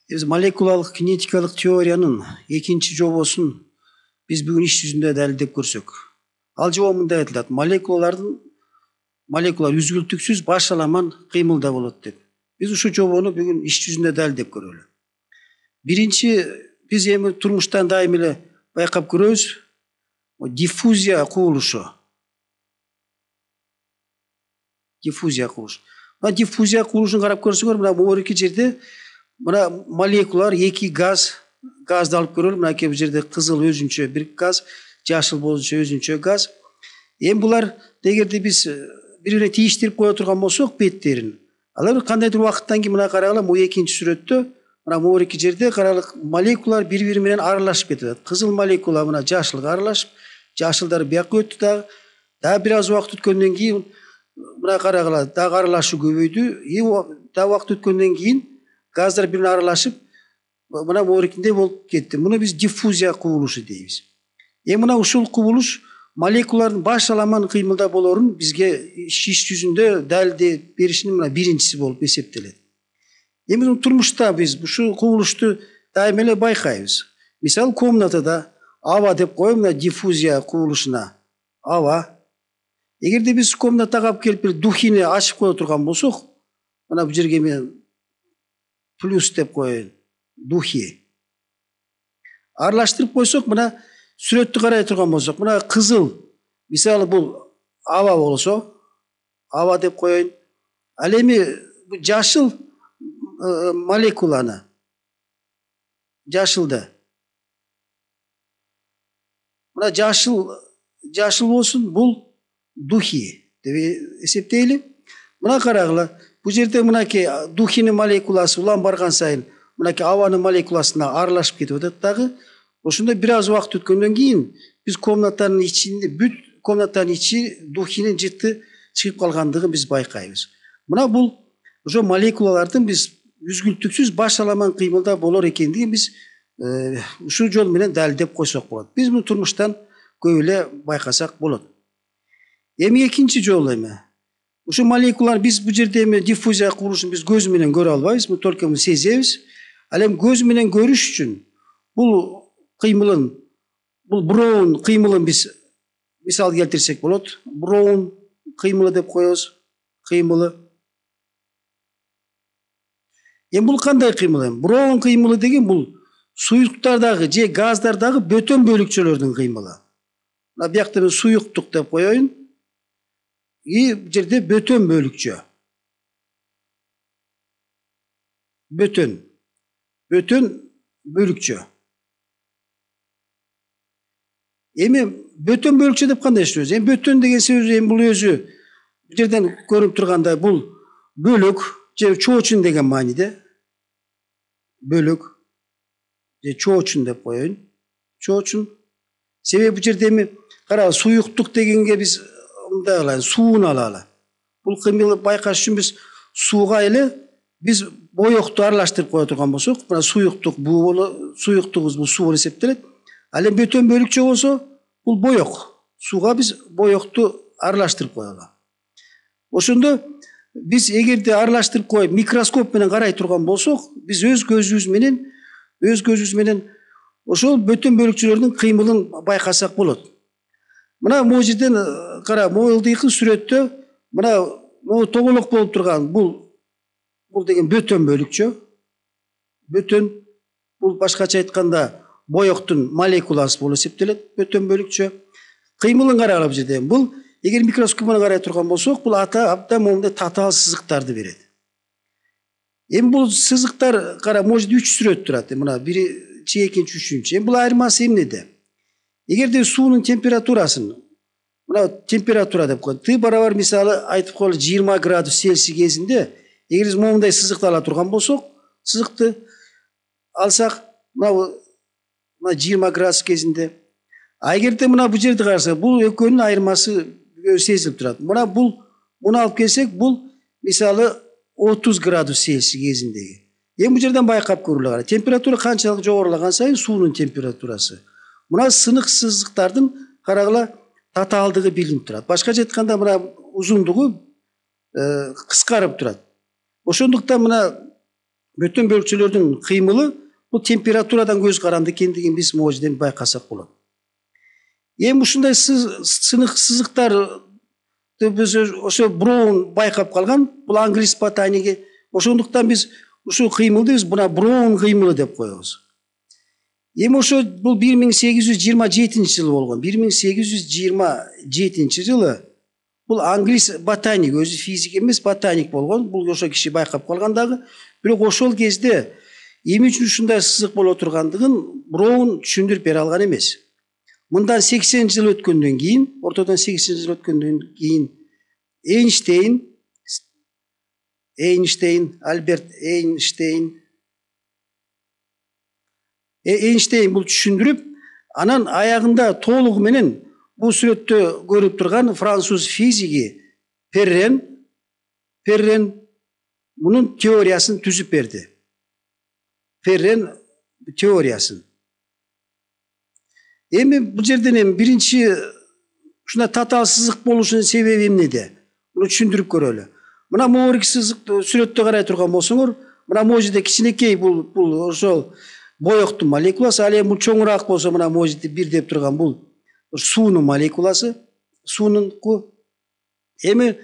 Biz molekulалық кинетикалық теорияның екінші жобосын biz бүгін іс жүзінде дәлелдеп көрсек. Ал жобо мындай айтылат: молекулалар үзгүлтүксүз башаламан кыймылда болот деп. Biz ушул жобону бүгүн иш жүзүндө дәлелдеп көрөлү. Биринчи, biz эми турмуштан дайым эле байкап көрөбүз, диффузия кубулушу. Диффузия кубулушу. Мына диффузия кубулушун карап көрсөңөр, мына могу жерде мына молекулалар эки газды алып көрөлү. Мына бул жерде кызыл өзүнчө бир газ, жашыл болчу өзүнчө газ. Эми булар эгерде биз бири-бирине тийиштирип кое турган болсок беттерин, алар кандайдыр убакыттан кийин мына карагыла, бул экинчи сүрөттө мына могу жерде карагыла, молекулалар бири-бири менен аралашып кетет. Кызыл молекула мына жашылга аралашып, жашылдар бияка өттү, дагы бир аз убакыт өткөндөн кийин мына карагыла, дагы аралашуу көбөйдү. Дагы убакыт өткөндөн кийин газдар бири-бирине аралашып, мына могу болуп кетти. Муну биз диффузия кубулушу дейбиз. Мына ушул кубулуш молекулалардын башаламан кыймылда болорун бизге иш жүзүндө дәлелдеп беришинин мына биринчиси болуп эсептелет. Эми турмушта биз ушул кубулушту дайым эле байкайбыз. Мисалы, комнатада аба деп коелу, мына диффузия кубулушуна аба. Эгерде биз комнатага алып келип бир духини ачып кое турган болсок, мына бул жерге мен плюс деп коеюн, духи. Аралаштырып койсок, мына сүрөттү карай турган болсок, мына кызыл, мисалы бул аба болсо, аба деп коеюн. Ал эми жашыл молекуланы, жашылды, мына жашыл болсун, бул духи деп эсептейли. Мына карагыла, бул жерде мынакей духинин молекуласы улам барган сайын мынакей абанын молекуласына аралашып кетип атат дагы. Ошондо бир аз убакыт өткөндөн кийин биз комнатанын ичинде, бүт комнатанын ичи духинин жыты чыгып калгандыгын биз байкайбыз. Мына бул ошо молекулалардын биз үзгүлтүксүз башаламан кыймылда болор экендигин биз ушул жол менен дәлелдеп койсок болот. Биз муну турмуштан көп эле байкасак болот. Эми экинчи жол эми ушул молекулалар, биз бул жерде эми диффузия кубулушун биз көз менен көрө албайбыз, бул только сезебиз. Ал эми көз менен көрүш үчүн бул кыймылын, бул Броун кыймылын биз мисал келтирсек болот. Броун кыймылы деп коебуз, кыймылы. Эми бул кандай кыймыл эми? Броун кыймылы деген бул суюктардагы же газдардагы бөтөн бөлүкчөлөрдүн кыймылы. Мына биякта суюктук деп коеюн. Бул жерде бөтөн бөлүкчө. Бөтөн бөлүкчө. Эми бөтөн бөлүкчө деп кандай түшүнөбүз? Эми бөтөн деген сөз эми бул өзү бул жерден көрүнүп тургандай бул бөлөк же чоочун деген мааниде. Бөлөк же чоочун деп коеюн. Чоочун. Себеби бул жерде эми кара суюктук дегенге биз мындай кылайлы, сууну алалы. Бул кыймылды байкаш үчүн биз сууга эле биз боёкту аралаштырып кое турган болсок, мына суюктук суюктугубуз бул суу болуп эсептелет. Ал эми бөтөн бөлүкчө болсо, бул боёк. Сууга биз боёкту аралаштырып коелу. Ошондо биз эгерде аралаштырып коюп микроскоп менен карай турган болсок, биз өз көзүбүз менен ошол бөтөн бөлүкчөлөрдүн кыймылын байкасак болот. Мына могу жерден кара, могулдыкы сүрөттө мына могу тоголок болуп турган бул деген бөтөн бөлүкчө. Бөтөн, бул башкача айтканда боёктун молекуласы болуп эсептелет, бөтөн бөлүкчө. Кыймылын карагыла бул жерде. Бул эгер микроскоп менен карай турган болсок, бул абдан момундай татаал сызыктарды берет. Эми бул сызыктар кара, могу жерде 3 сүрөт турат. Мына биринчи, экинчи, үчүнчү. Эми бул айырмасы эмнеде? Эгерде суунун температурасын, мына температура деп коет, Т барабар мисалы айтып коелу 20 градус Цельсий кезинде, эгер биз момундай сызыкты ала турган болсок, сызыкты алсак, мына 20 градус кезинде. А эгерде мына бул жерди карасак, бул экөөнүн айырмасы сезилип турат. Мына муну алып келсек, бул мисалы 30 градус Цельсий кезиндеги. Эми бул жерден байкап көрүлө. Температура канчалык жогорулаган сайын суунун температурасы. Мына сынык сызыктардын карагыла татаалдыгы билинип турат. Башкача айтканда мына узундугу кыскарып турат. Ошондуктан мына Бүтін бөлікчелердің қимылы бұл температурадан көз қаранды екендігін біз могу жерден байқасақ болады. Эми ушундай сынык сызыктар біз ошо Броун байкап калган, бул англис ботаниги. Ошондуктан биз ушул кыймылды биз мына Броун кыймылы деп коебуз. Эми ошо бул 1827 жылы болгон. 1827 жылы бул англис ботаник, өзү физик эмес, ботаник болгон. Бул ошо киши байкап калган дагы. Бирок ошол кезде эмне үчүн ушундай сызык боло тургандыгын Броун түшүндүрүп бере алган эмес. Мындан 80 жыл өткөндөн кийин, ортодон 80 жыл өткөндөн кийин Альберт Эйнштейн бул түшүндүрүп, анан аягында толугу менен бул сүрөттө көрүп турган француз физиги Перрен мунун теориясын түзүп берди. Перрен теориясын. Эми бул жерден эми биринчи ушундай татаал сызык болушунун себеби эмнеде? Муну түшүндүрүп көрөлү. Мына могуки сызыкты сүрөттө карай турган болсоңор, мына могу жерде кичинекей бул ошол боектун молекуласы, ал эми бул чоңураак болсо мына могу жерде 1 деп турган бул суунун молекуласы, суунунку. Эми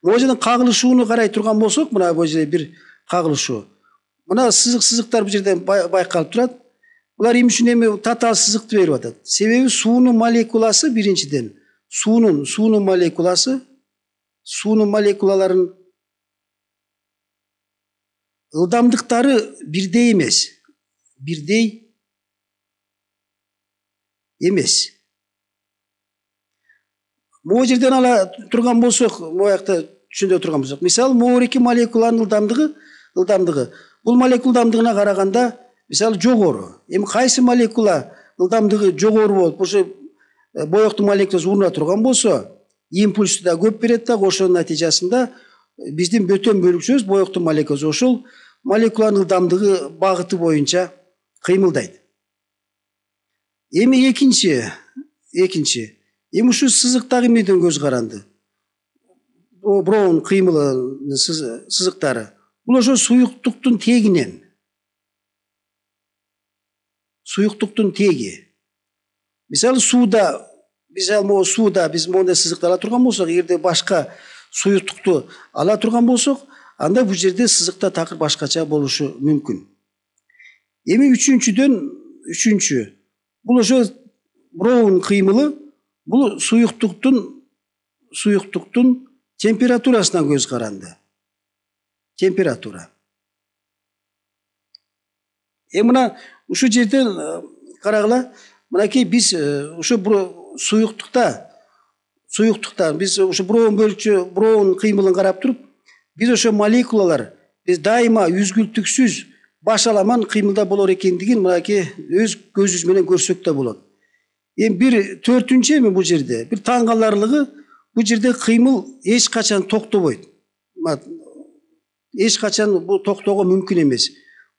могу жерден кагылышууну карай турган болсок, мына могу жерде бир кагылышуу. Мына сызыктар бул жерден байкалып турат. Булар эмне үчүн эми татаал сызыкты берип атат? Себеби суунун молекуласы биринчиден, суунун молекулаларын ылдамдыктары бирдей эмес. Могу жерден ала турган болсок, могу жакта түшүндүрө турган болсок, мисалы могу молекуланын ылдамдыгы бул молекула ылдамдыгына караганда мисалы жогору. Эми кайсы молекула ылдамдыгы жогору болуп, ошо боектун молекуласы уруна турган болсо, импульсту да көп берет да, ошонун натыйжасында биздин бөтөн бөлүкчөбүз боектун молекуласы ошол молекуланын ылдамдыгы багыты боюнча кыймылдайт. Эми экинчи эми ушул сызыктагы эмнеден көз каранды? Броун кыймылынын сызыктары. Бул ошо суюктуктун тегинен. Суюктуктун теги. Мисалы сууда биз мондай сызыкты ала турган болсок, эгерде башка суюктукту ала турган болсок, анда бул жерде сызыкта такыр башкача болушу мүмкүн. Эми үчүнчү бул ошо Броун кыймылы, бул суюктуктун температурасынан көз каранды. Температура. Мына ушу жерден карагыла, мынакей биз ушу суюктукта биз ушу Броун кыймылын карап туруп, биз ошо молекулалар биз дайыма үзгүлтүксүз башаламан кыймылда болор экендигин мынакей өз көзүбүз менен көрсөк да болот. Эми бир төртүнчү эми бул жерде бир таң каларлыгы, бул жерде кыймыл эч качан токтобойт. Эч качан бул токтоого мүмкүн эмес.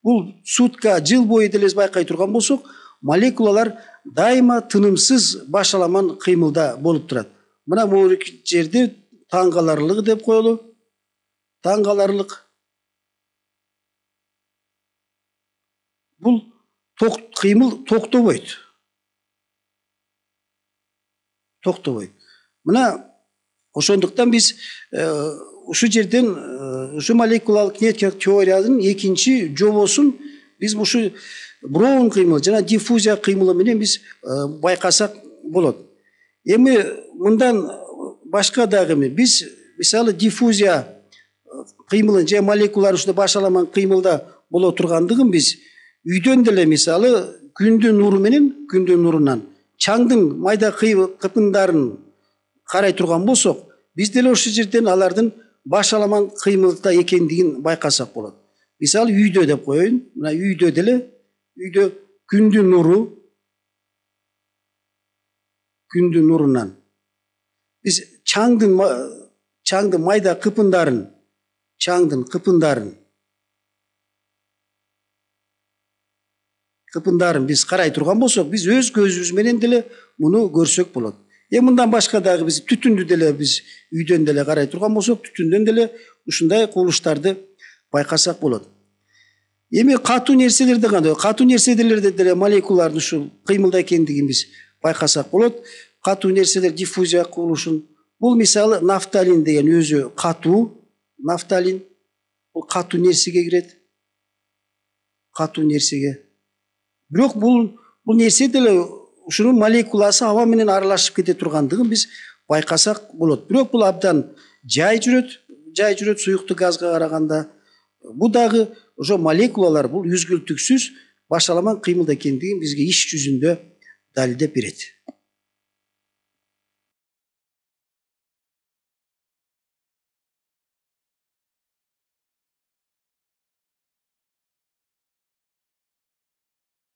Бул сутка, жыл бою деле байкай турган болсок, молекулалар дайыма тынымсыз башаламан кыймылда болуп турат. Мына могу жерде таң каларлыгы деп коелу. Таң каларлык. Бул кыймыл токтобойт. Мына ошондуктан биз ушу жерден ушу молекулалык кинетика теориянын экинчи жобосун биз ушу Броун кыймылы жана диффузия кыймылы менен биз байкасак болот. Эми мындан башка дагы биз мисалы диффузия кыймылын же молекулалар ушундай башаламан кыймылда боло тургандыгын биз үйдөн деле мисалы күндүн нурунан чаңдын майда кыпындарын карай турган болсок, биз деле ошол жерден алардын башаламан кыймылда экендигин байкасак болот. Мисалы үйдө деп коеюн, мына үйдө күндүн нурунан биз чаңдын майда кыпындарын биз карай турган болсок, биз өз көзүбүз менен деле муну көрсөк болот. Мындан башка дагы биз түтүндү деле биз үйдөн деле карай турган болсок, түтүндөн деле ушундай кубулуштарды байкасак болот. Эми катуу нерселерде кандай? Катуу нерселерде деле молекулалардын ушул кыймылда экендигин биз байкасак болот. Катуу нерселер диффузия кылышын. Бул мисалы нафталин деген өзү катуу, нафталин бул катуу нерсеге кирет. Катуу нерсеге. Бирок бул нерсе деле ушунун молекуласы аба менен аралашып кете тургандыгын биз байкасак болот. Бирок бул абдан жай жүрөт суюктуу газга караганда. Бул дагы ошо молекулалар бул үзгүлтүксүз башаламан кыймылда экендигин бизге иш жүзүндө далилдеп берет.